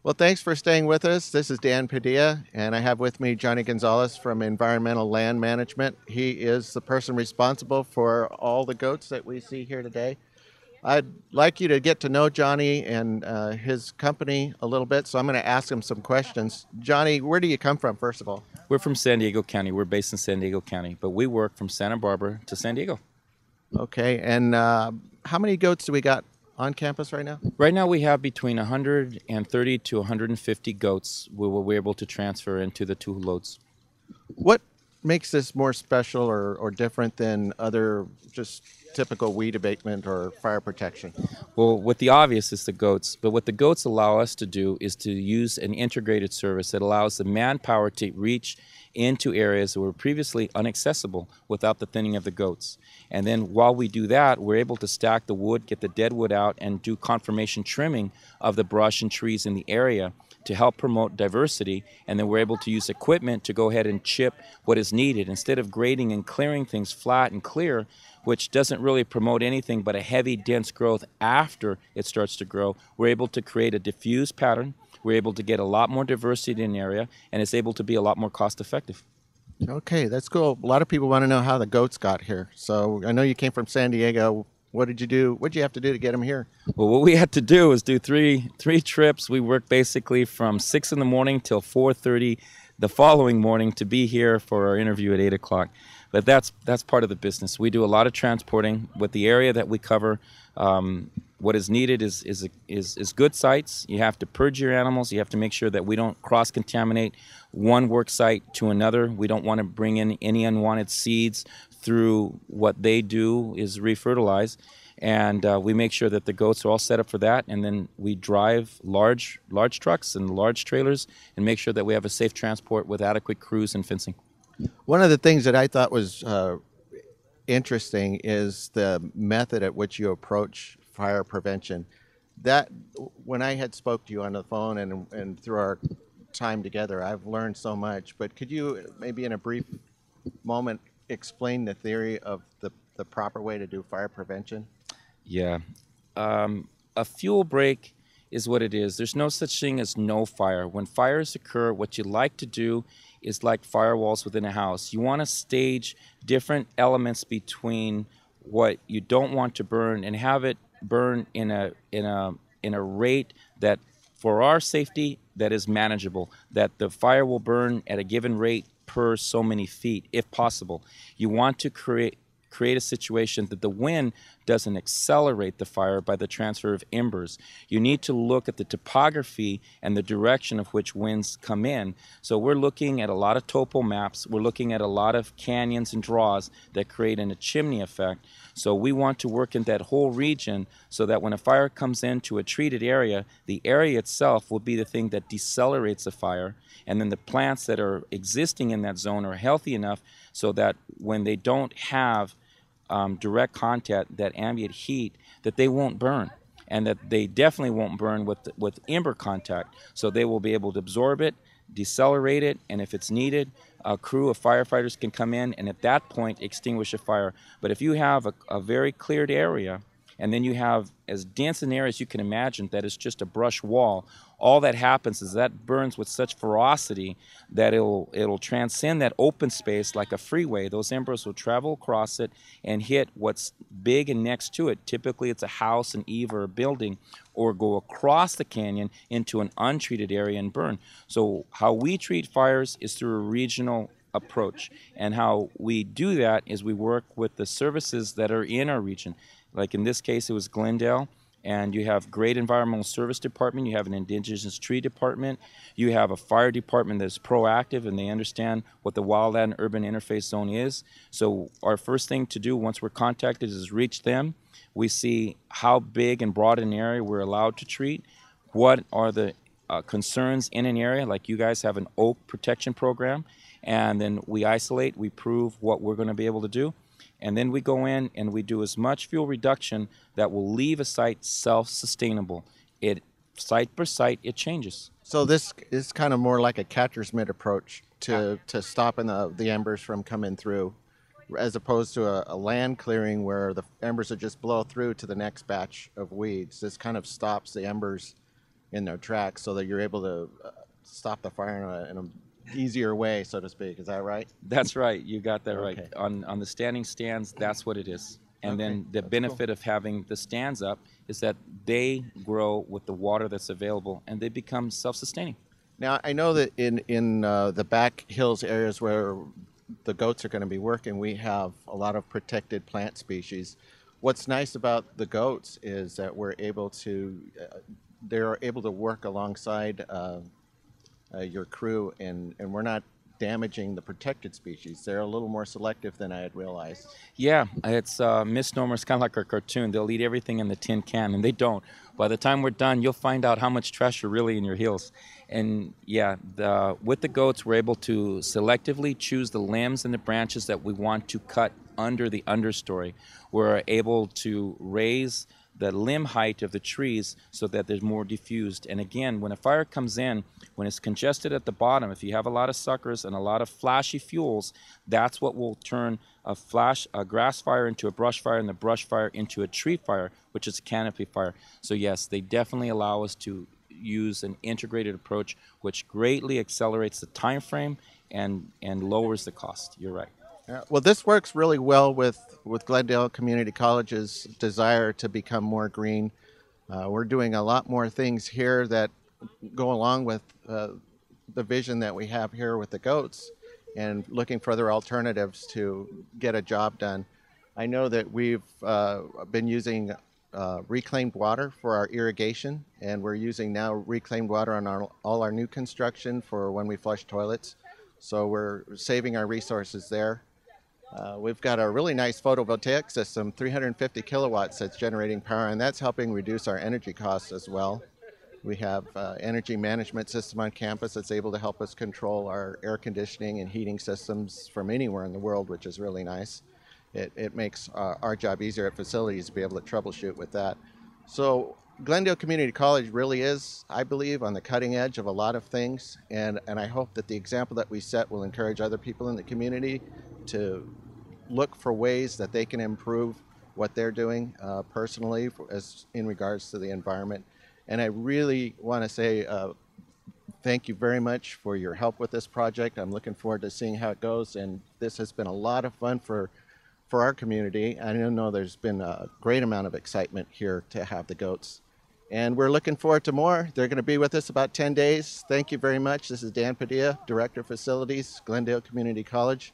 Well, thanks for staying with us. This is Dan Padilla, and I have with me Johnny Gonzalez from Environmental Land Management. He is the person responsible for all the goats that we see here today. I'd like you to get to know Johnny and his company a little bit, so I'm going to ask him some questions. Johnny, where do you come from, first of all? We're from San Diego County. We're based in San Diego County, but we work from Santa Barbara to San Diego. Okay, and how many goats do we got on campus right now? Right now, we have between 130 to 150 goats we're able to transfer into the two loads. What makes this more special or different than other just typical weed abatement or fire protection? Well, what the obvious is the goats, but what the goats allow us to do is to use an integrated service that allows the manpower to reach into areas that were previously inaccessible without the thinning of the goats. And then while we do that, we're able to stack the wood, get the dead wood out, and do conformation trimming of the brush and trees in the area to help promote diversity. And then we're able to use equipment to go ahead and chip what is needed. Instead of grading and clearing things flat and clear, which doesn't really promote anything but a heavy, dense growth after it starts to grow, we're able to create a diffused pattern. We're able to get a lot more diversity in an area, and it's able to be a lot more cost effective. Okay, that's cool. A lot of people want to know how the goats got here. So I know you came from San Diego. What did you do? What did you have to do to get them here? Well, what we had to do is do three trips. We worked basically from 6 in the morning till 4:30 the following morning to be here for our interview at 8 o'clock. But that's part of the business. We do a lot of transporting with the area that we cover. What is needed is good sites. You have to purge your animals. You have to make sure that we don't cross-contaminate one work site to another. We don't want to bring in any unwanted seeds through what they do is refertilize. And we make sure that the goats are all set up for that. And then we drive large trucks and large trailers and make sure that we have a safe transport with adequate crews and fencing. One of the things that I thought was interesting is the method at which you approach fire prevention. That when I had spoke to you on the phone and through our time together, I've learned so much. But could you maybe in a brief moment explain the theory of the proper way to do fire prevention? Yeah. A fuel break is what it is. There's no such thing as no fire. When fires occur, what you like to do is like firewalls within a house. You want to stage different elements between what you don't want to burn and have it burn in a rate that for our safety that is manageable, that the fire will burn at a given rate per so many feet if possible. You want to create a situation that the wind doesn't accelerate the fire by the transfer of embers. You need to look at the topography and the direction of which winds come in. So we're looking at a lot of topo maps. We're looking at a lot of canyons and draws that create a chimney effect. So we want to work in that whole region so that when a fire comes into a treated area, the area itself will be the thing that decelerates the fire. And then the plants that are existing in that zone are healthy enough so that when they don't have direct contact, that ambient heat, that they won't burn, and that they definitely won't burn with ember contact. So they will be able to absorb it, decelerate it, and if it's needed, a crew of firefighters can come in and at that point extinguish a fire. But if you have a very cleared area, and then you have as dense an area as you can imagine that is just a brush wall, all that happens is that burns with such ferocity that it'll transcend that open space like a freeway. Those embers will travel across it and hit what's big and next to it. Typically it's a house, an eave, or a building, or go across the canyon into an untreated area and burn. So how we treat fires is through a regional approach, and how we do that is we work with the services that are in our region. Like in this case, it was Glendale, and you have great environmental service department, you have an indigenous tree department, you have a fire department that's proactive and they understand what the wildland urban interface zone is. So our first thing to do once we're contacted is reach them. We see how big and broad an area we're allowed to treat, what are the concerns in an area, like you guys have an oak protection program, and then we isolate, we prove what we're going to be able to do. And then we go in and we do as much fuel reduction that will leave a site self-sustainable. It site per site, it changes. So this is kind of more like a catcher's mitt approach to stopping the embers from coming through, as opposed to a land clearing where the embers would just blow through to the next batch of weeds. This kind of stops the embers in their tracks, so that you're able to stop the fire in a easier way, so to speak. Is that right? That's right. You got that right. Okay. On the standing stands, that's what it is. And Okay, then the that's cool. benefit of having the stands up is that they grow with the water that's available and they become self-sustaining. Now I know that in the back hills areas where the goats are going to be working, we have a lot of protected plant species. What's nice about the goats is that they're able to work alongside your crew, and we're not damaging the protected species. They're a little more selective than I had realized. Yeah, it's a misnomer. It's kind of like our cartoon. They'll eat everything in the tin can, and they don't. By the time we're done, you'll find out how much trash are really in your heels. And yeah, with the goats, we're able to selectively choose the limbs and the branches that we want to cut under the understory. We're able to raise the limb height of the trees so that they're more diffused. And again, when a fire comes in, when it's congested at the bottom, if you have a lot of suckers and a lot of flashy fuels, that's what will turn a grass fire into a brush fire, and the brush fire into a tree fire, which is a canopy fire. So yes, they definitely allow us to use an integrated approach, which greatly accelerates the time frame and lowers the cost. You're right. Well, this works really well with Glendale Community College's desire to become more green. We're doing a lot more things here that go along with the vision that we have here with the goats, and looking for other alternatives to get a job done. I know that we've been using reclaimed water for our irrigation, and we're using now reclaimed water on all our new construction for when we flush toilets. So we're saving our resources there. We've got a really nice photovoltaic system, 350 kilowatts, that's generating power, and that's helping reduce our energy costs as well. We have energy management system on campus that's able to help us control our air conditioning and heating systems from anywhere in the world, which is really nice. It makes our job easier at facilities to be able to troubleshoot with that. So Glendale Community College really is, I believe, on the cutting edge of a lot of things, and I hope that the example that we set will encourage other people in the community to look for ways that they can improve what they're doing personally as in regards to the environment. And I really want to say thank you very much for your help with this project. I'm looking forward to seeing how it goes, and this has been a lot of fun for our community. I know there's been a great amount of excitement here to have the goats. And we're looking forward to more. They're going to be with us about 10 days. Thank you very much. This is Dan Padilla, Director of Facilities, Glendale Community College.